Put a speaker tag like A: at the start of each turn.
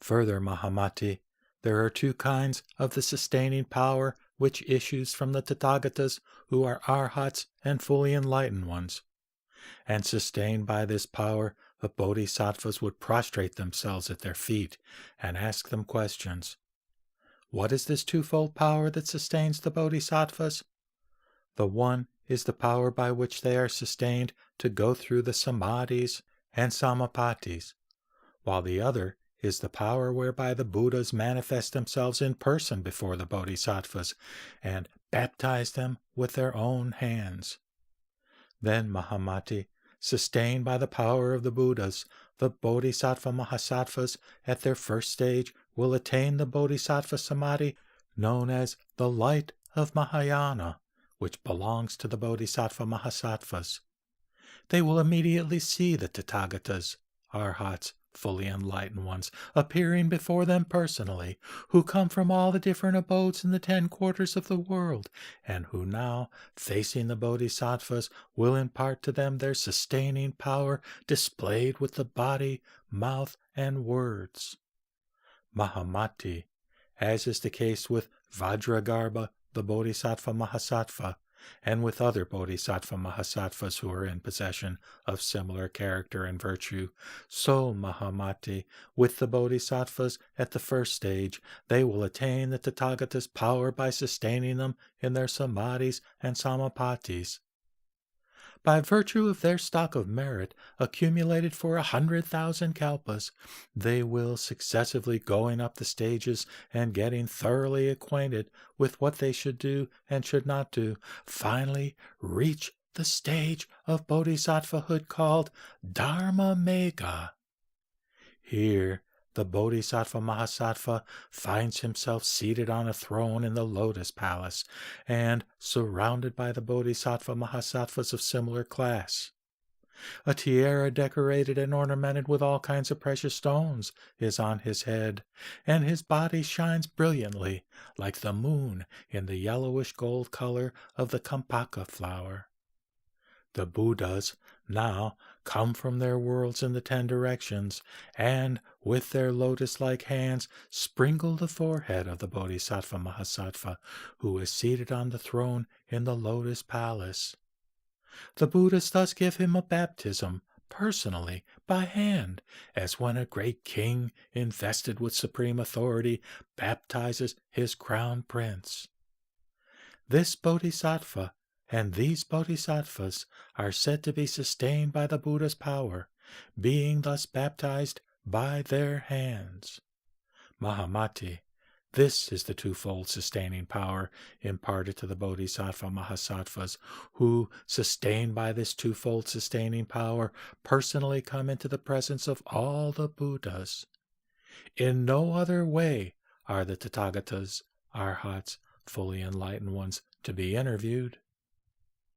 A: Further, Mahamati, there are two kinds of the sustaining power which issues from the Tathagatas, who are arhats and fully enlightened ones. And sustained by this power, the bodhisattvas would prostrate themselves at their feet and ask them questions. What is this twofold power that sustains the bodhisattvas? The one is the power by which they are sustained to go through the samadhis and samapatis, while the other is the power whereby the Buddhas manifest themselves in person before the bodhisattvas and baptize them with their own hands. Then, Mahamati, sustained by the power of the Buddhas, the bodhisattva mahasattvas at their first stage will attain the bodhisattva samadhi known as the light of Mahayana, which belongs to the bodhisattva mahasattvas. They will immediately see the Tathagatas, arhats, fully enlightened ones, appearing before them personally, who come from all the different abodes in the 10 quarters of the world, and who now, facing the bodhisattvas, will impart to them their sustaining power displayed with the body, mouth, and words. Mahamati, as is the case with Vajragarbha, the bodhisattva mahasattva, and with other bodhisattva mahasattvas who are in possession of similar character and virtue, so, Mahamati, with the bodhisattvas at the first stage, they will attain the Tathagata's power by sustaining them in their samadhis and samapatis. By virtue of their stock of merit, accumulated for 100,000 kalpas, they will, successively going up the stages and getting thoroughly acquainted with what they should do and should not do, finally reach the stage of bodhisattvahood called Dharma Megha. Here, the bodhisattva mahasattva finds himself seated on a throne in the lotus palace and surrounded by the bodhisattva mahasattvas of similar class. A tiara decorated and ornamented with all kinds of precious stones is on his head, and his body shines brilliantly like the moon in the yellowish gold color of the kampaka flower. The Buddhas now come from their worlds in the 10 directions, and with their lotus-like hands sprinkle the forehead of the bodhisattva mahasattva, who is seated on the throne in the lotus palace. The Buddhas thus give him a baptism, personally, by hand, as when a great king invested with supreme authority baptizes his crown prince. This bodhisattva and these bodhisattvas are said to be sustained by the Buddha's power, being thus baptized by their hands. Mahamati, this is the twofold sustaining power imparted to the bodhisattva mahasattvas, who, sustained by this twofold sustaining power, personally come into the presence of all the Buddhas. In no other way are the Tathagatas, arhats, fully enlightened ones, to be interviewed.